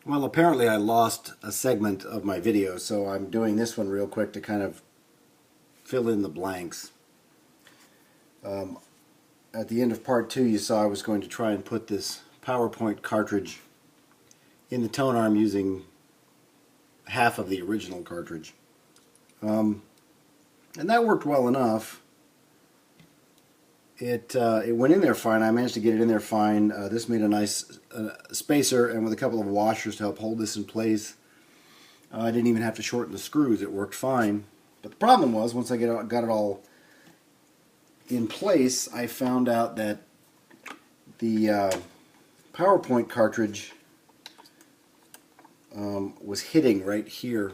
Well, apparently I lost a segment of my video, so I'm doing this one real quick to kind of fill in the blanks. At the end of part 2, you saw I was going to try and put this PowerPoint cartridge in the tone arm using half of the original cartridge. And that worked well enough. It went in there fine. I managed to get it in there fine. This made a nice spacer, and with a couple of washers to help hold this in place. I didn't even have to shorten the screws. It worked fine. But the problem was, once I got it all in place, I found out that the PowerPoint cartridge was hitting right here.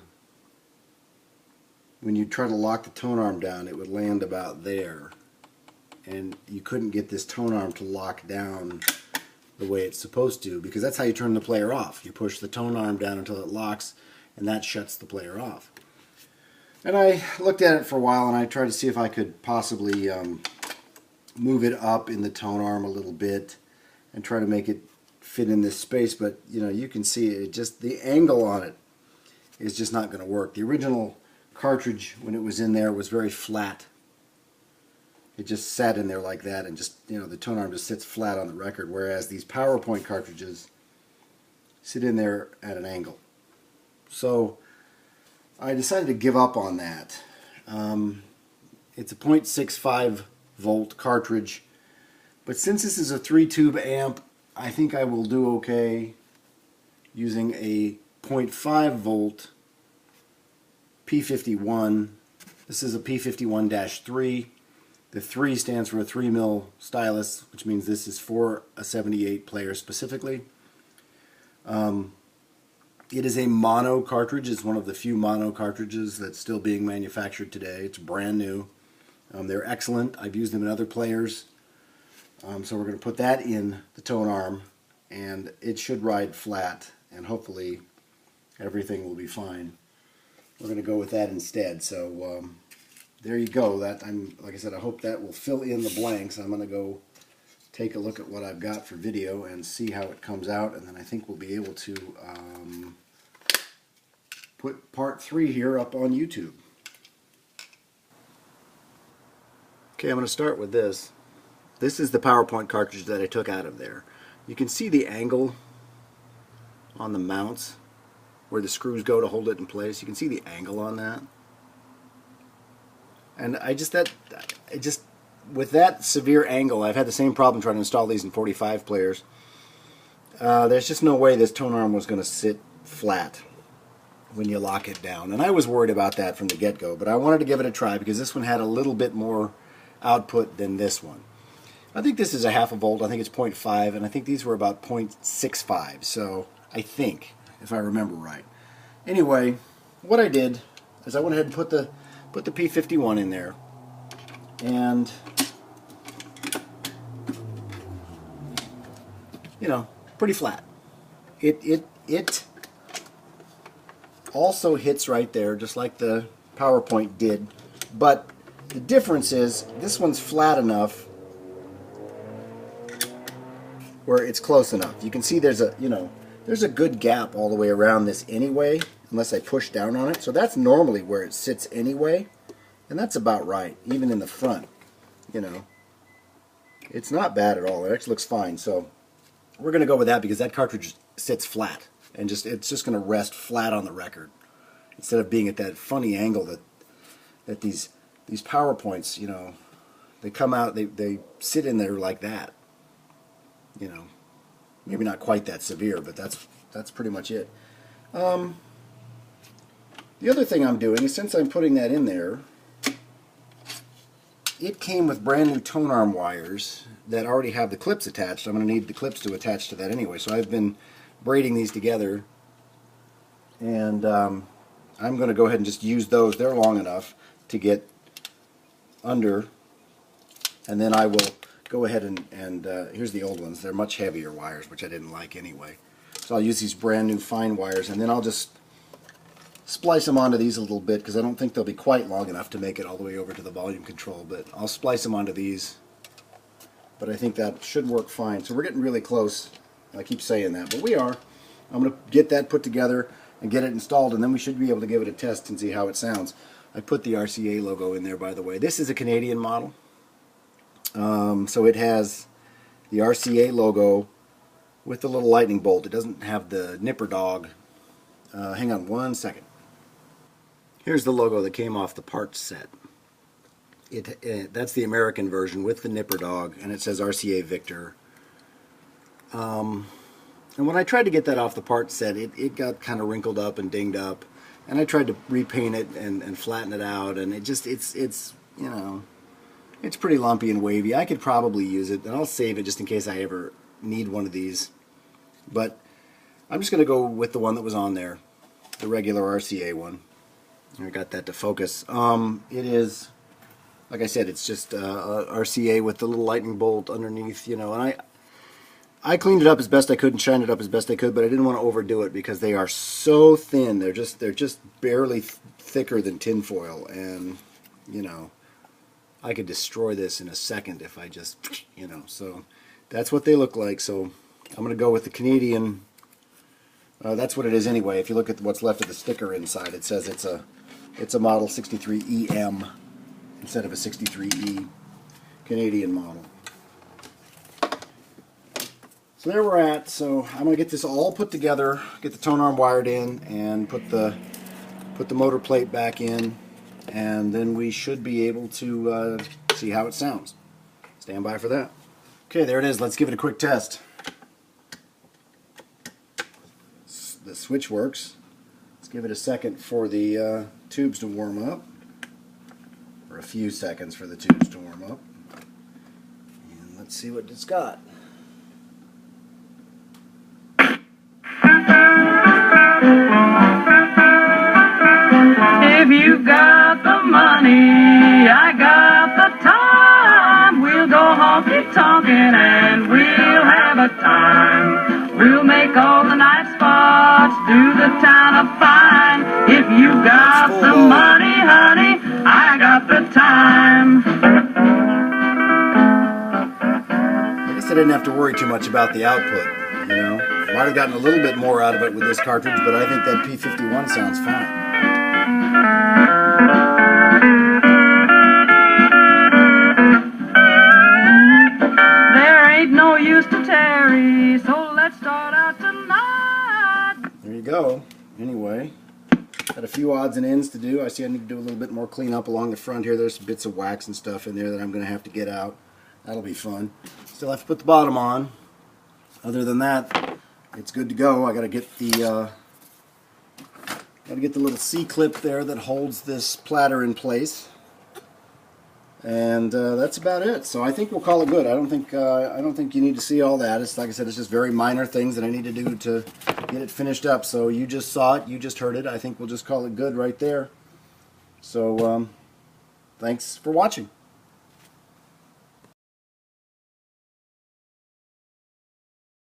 When you try to lock the tone arm down, it would land about there. And you couldn't get this tone arm to lock down the way it's supposed to, because that's how you turn the player off. You push the tone arm down until it locks, and that shuts the player off. And I looked at it for a while, and I tried to see if I could possibly move it up in the tone arm a little bit and try to make it fit in this space. But you can see it just, the angle on it is just not going to work. The original cartridge, when it was in there, was very flat. It just sat in there like that, and just, the tone arm just sits flat on the record, whereas these PowerPoint cartridges sit in there at an angle. So I decided to give up on that. It's a 0.65 volt cartridge, but since this is a 3-tube amp, I think I will do okay using a 0.5 volt P51. This is a P51-3. The 3 stands for a 3mm stylus, which means this is for a 78 player specifically. It is a mono cartridge. It's one of the few mono cartridges that's still being manufactured today. It's brand new. They're excellent. I've used them in other players. So we're going to put that in the tone arm, and it should ride flat, and hopefully everything will be fine. We're going to go with that instead. So there you go. Like I said, I hope that will fill in the blanks. I'm going to go take a look at what I've got for video and see how it comes out, and then I think we'll be able to put part 3 here up on YouTube. Okay, I'm going to start with this. This is the PowerPoint cartridge that I took out of there. You can see the angle on the mounts where the screws go to hold it in place. You can see the angle on that. And with that severe angle, I've had the same problem trying to install these in 45 players. There's just no way this tone arm was going to sit flat when you lock it down. And I was worried about that from the get-go, but I wanted to give it a try because this one had a little bit more output than this one. I think this is a half a volt. I think it's 0.5, and I think these were about 0.65. So I think, if I remember right. Anyway, what I did is I went ahead and put the P51 in there, and pretty flat. It also hits right there, just like the PowerPoint did, but the difference is this one's flat enough where it's close enough. You can see there's a good gap all the way around this anyway, unless I push down on it. So that's normally where it sits anyway, and that's about right, even in the front. It's not bad at all. It actually looks fine. So we're going to go with that because that cartridge sits flat, and it's just going to rest flat on the record instead of being at that funny angle that these PowerPoints, they come out, they sit in there like that. Maybe not quite that severe, but that's pretty much it. The other thing I'm doing is, since I'm putting that in there, it came with brand new tone arm wires that already have the clips attached. I'm going to need the clips to attach to that anyway, so I've been braiding these together, and I'm going to go ahead and just use those. They're long enough to get under, and then I will go ahead and here's the old ones. They're much heavier wires, which I didn't like anyway. So I'll use these brand new fine wires, and then I'll just splice them onto these a little bit, because I don't think they'll be quite long enough to make it all the way over to the volume control, but I'll splice them onto these. But I think that should work fine. So we're getting really close. I keep saying that, but we are. I'm going to get that put together and get it installed, and then we should be able to give it a test and see how it sounds. I put the RCA logo in there, by the way. This is a Canadian model. So it has the RCA logo with the little lightning bolt. It doesn't have the nipper dog. Hang on one second. Here's the logo that came off the parts set. That's the American version with the nipper dog, and it says RCA-Victor. And when I tried to get that off the parts set, it got kind of wrinkled up and dinged up. And I tried to repaint it and flatten it out, and it's you know, it's pretty lumpy and wavy. I could probably use it, and I'll save it just in case I ever need one of these. But I'm just going to go with the one that was on there, the regular RCA one. I got that to focus. It is, like I said, it's just RCA with the little lightning bolt underneath, you know. And I cleaned it up as best I could and shined it up as best I could, but I didn't want to overdo it because they are so thin. They're just barely thicker than tinfoil, and you know, I could destroy this in a second if I just, you know. So that's what they look like. So I'm going to go with the Canadian. That's what it is anyway. If you look at what's left of the sticker inside, it says it's a model 63EM instead of a 63E Canadian model. So there we're at. So I'm going to get this all put together, get the tone arm wired in, and put the motor plate back in, and then we should be able to see how it sounds. Stand by for that. Okay, there it is. Let's give it a quick test. The switch works. Let's give it a second for the tubes to warm up, or a few seconds for the tubes to warm up, and let's see what it's got. If you got the money, I got the time. We'll go honky-tonkin' and we'll have a time. We'll make all the night spots, do the town a fine. If you got the money, honey, I got the time. I guess I didn't have to worry too much about the output, you know. Might have gotten a little bit more out of it with this cartridge, but I think that P51 sounds fine. There ain't no use to tarry, so let's start out tonight. There you go. Anyway, got a few odds and ends to do. I see I need to do a little bit more cleanup along the front here. There's some bits of wax and stuff in there that I'm going to have to get out. That'll be fun. Still have to put the bottom on. Other than that, it's good to go. I got to get the little C-clip there that holds this platter in place, and that's about it. So I think we'll call it good. I don't think you need to see all that. It's like I said, it's just very minor things that I need to do to get it finished up. So you just saw it, you just heard it. I think we'll just call it good right there. So thanks for watching.